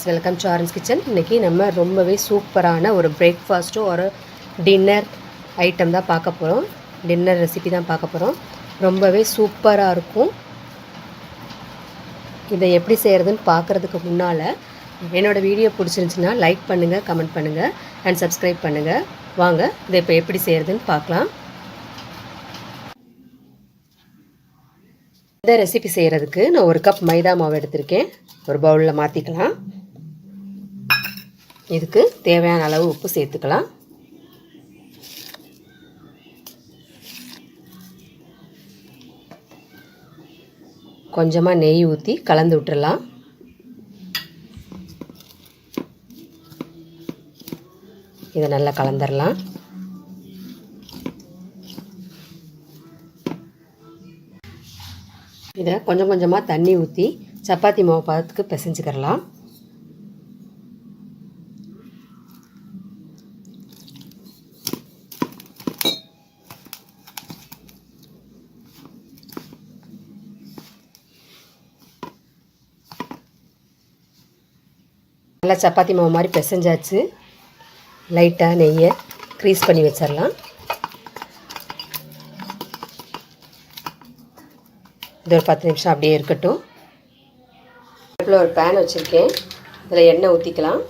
Welcome to orange kitchen. இன்றைக்கி நம்ம ரொம்பவே சூப்பரான ஒரு பிரேக்ஃபாஸ்ட்டோ ஒரு டின்னர் ஐட்டம் தான் பார்க்க போகிறோம். டின்னர் ரெசிபி தான் பார்க்க போகிறோம். ரொம்பவே சூப்பராக இருக்கும். இதை எப்படி செய்கிறதுன்னு பார்க்குறதுக்கு முன்னால் என்னோடய வீடியோ பிடிச்சிருந்துச்சின்னா லைக் பண்ணுங்கள், கமெண்ட் பண்ணுங்கள் அண்ட் சப்ஸ்கிரைப் பண்ணுங்கள். வாங்க இதை இப்போ எப்படி செய்கிறதுன்னு பார்க்கலாம். இந்த ரெசிபி செய்கிறதுக்கு நான் ஒரு கப் மைதா மாவு எடுத்திருக்கேன். ஒரு பவுலில் மாற்றிக்கலாம். இதுக்கு தேவையான அளவு உப்பு சேர்த்துக்கலாம். கொஞ்சமாக நெய் ஊற்றி கலந்து விட்டுறலாம். இதை நல்லா கலந்துடலாம். இதை கொஞ்சம் கொஞ்சமாக தண்ணி ஊற்றி சப்பாத்தி மாவு பதத்துக்கு பிசைஞ்சுக்கிறலாம். நல்லா சப்பாத்தி மாவு மாதிரி பிசைஞ்சாச்சு. லைட்டாக நெய்யை க்ரீஸ் பண்ணி வச்சிடலாம். இது ஒரு 10 நிமிஷம் அப்படியே இருக்கட்டும். அடுப்பில் ஒரு பேன் வச்சுருக்கேன். இதில் எண்ணெய் ஊற்றிக்கலாம்.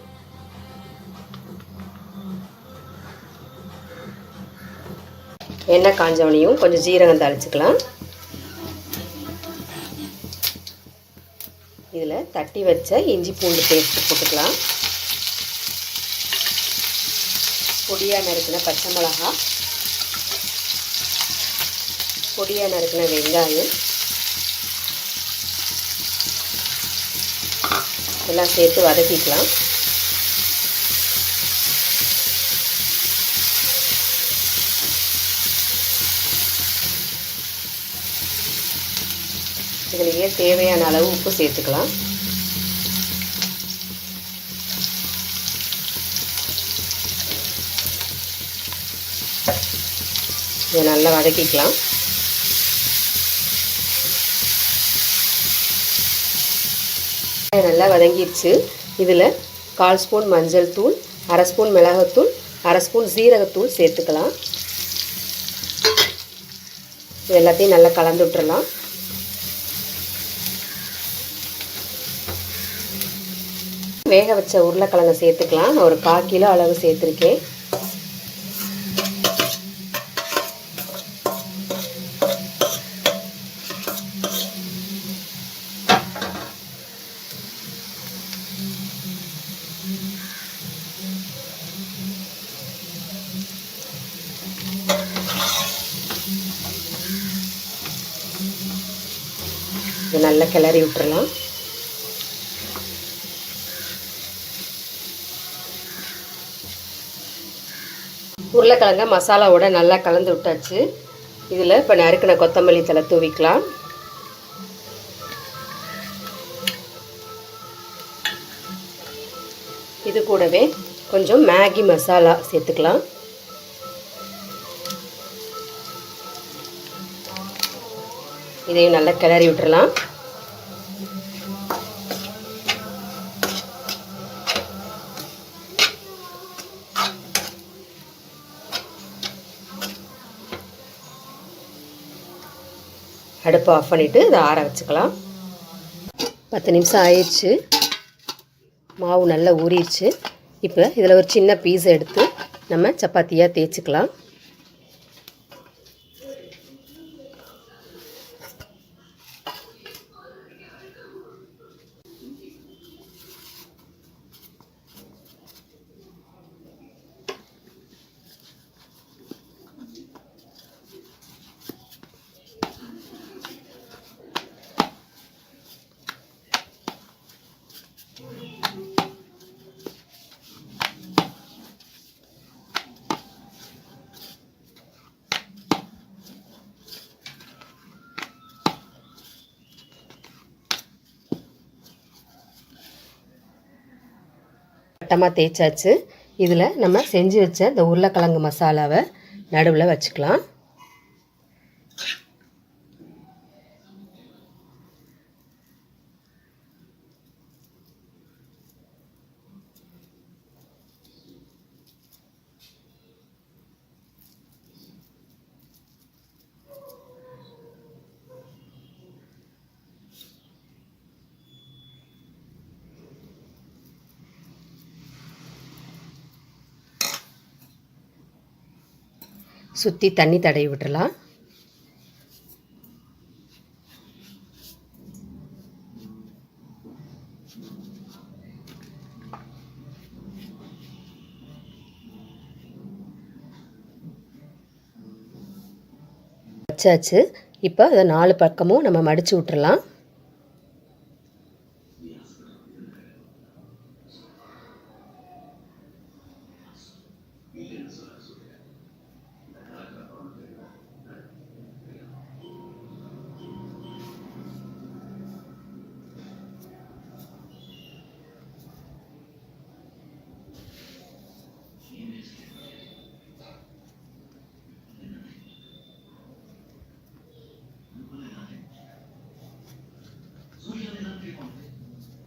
எண்ணெய் காஞ்சவனையும் கொஞ்சம் ஜீரகம் தாளிச்சுக்கலாம். இதில் தட்டி வச்ச இஞ்சி பூண்டு பேஸ்ட்டு போட்டுக்கலாம். பொடியாக நறுக்கின பச்சை மிளகா, பொடியாக நறுக்கின வெங்காயம் எல்லாம் சேர்த்து வதக்கிக்கலாம். இதுலேயே தேவையான அளவு உப்பு சேர்த்துக்கலாம். இதை நல்லா வதக்கிக்கலாம். நல்லா வதங்கிடுச்சு. இதில் 1/4 ஸ்பூன் மஞ்சள் தூள், 1/2 ஸ்பூன் மிளகாத்தூள், 1/2 ஸ்பூன் சீரகத்தூள் சேர்த்துக்கலாம். இது எல்லாத்தையும் நல்லா கலந்து விட்டுறலாம். வேக வச்ச உருளைக்கிழங்கை சேர்த்துக்கலாம். நான் ஒரு 1/4 கிலோ அளவு சேர்த்துருக்கேன். இது நல்லா கிளறி விட்டுறலாம். உருளைக்கிழங்க மசாலாவோட நல்லா கலந்து விட்டாச்சு. இதில் இப்போ நறுக்கின கொத்தமல்லி தழை தூவிக்கலாம். இது கூடவே கொஞ்சம் மேகி மசாலா சேர்த்துக்கலாம். இதையும் நல்லா கிளறி விட்டுறலாம். அடுப்பை ஆஃப் பண்ணிவிட்டு இதை ஆற வச்சுக்கலாம். 10 நிமிஷம் ஆயிடுச்சு. மாவு நல்லா ஊறிடுச்சு. இப்போ இதில் ஒரு சின்ன பீஸை எடுத்து நம்ம சப்பாத்தியாக தேய்ச்சிக்கலாம். வட்டமாக தேய்ச்சாச்சு. இதில் நம்ம செஞ்சு வச்ச இந்த உருளைக்கிழங்கு மசாலாவை நடுவில் வச்சுக்கலாம். சுற்றி தண்ணி தடவி விட்டுறலாம். வச்சாச்சு. இப்போ அதை 4 பக்கமும் நம்ம மடித்து விட்டுறலாம்.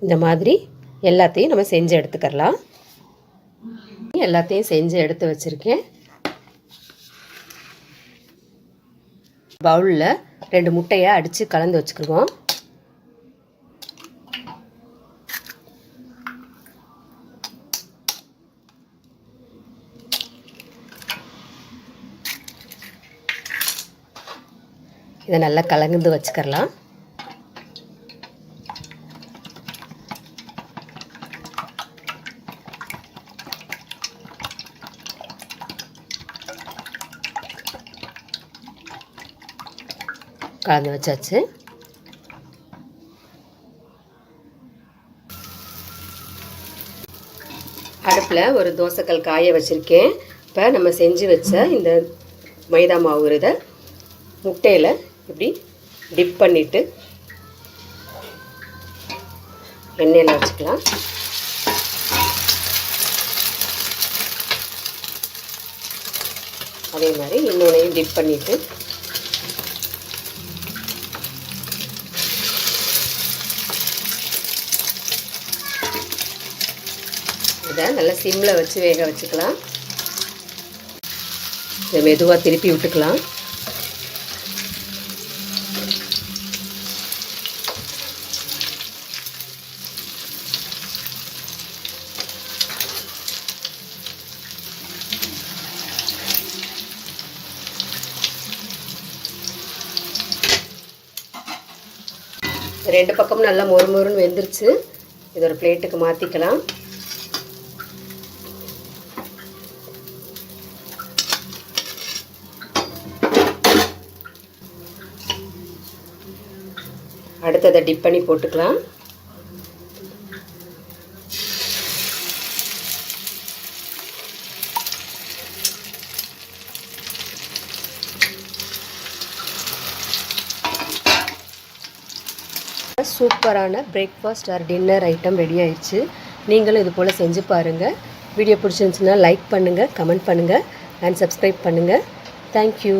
இந்த மாதிரி எல்லாத்தையும் நம்ம செஞ்சு எடுத்துக்கலாம். எல்லாத்தையும் செஞ்சு எடுத்து வச்சுருக்கேன். பவுலில் 2 முட்டையை அடித்து கலந்து வச்சுக்குவோம். இதை நல்லா கலந்து வச்சுக்கலாம். கலந்து வச்சாச்சு. அடுப்பில் ஒரு தோசைக்கல் காய வச்சுருக்கேன். இப்போ நம்ம செஞ்சு வச்ச இந்த மைதா மாவு இதை முட்டையில் இப்படி டிப் பண்ணிவிட்டு எண்ணெயில் வச்சுக்கலாம். அதே மாதிரி இன்னொன்னையும் டிப் பண்ணிவிட்டு இதை நல்லா சிம்மில் வச்சு வேக வச்சுக்கலாம். இதை மெதுவாக திருப்பி விட்டுக்கலாம். ரெண்டு பக்கமும் நல்லா மொறுமொறுன்னு வெந்துருச்சு. இது ஒரு பிளேட்டுக்கு மாற்றிக்கலாம். அடுத்ததை டிப் பண்ணி போட்டுக்கலாம். சூப்பரான breakfast R dinner item ready ஆயிடுச்சு. நீங்களும் இது போல் செஞ்சு பாருங்கள். வீடியோ பிடிச்சிருந்துச்சுன்னா லைக் பண்ணுங்கள், கமெண்ட் பண்ணுங்கள் அண்ட் சப்ஸ்கிரைப் பண்ணுங்கள். தேங்க்யூ.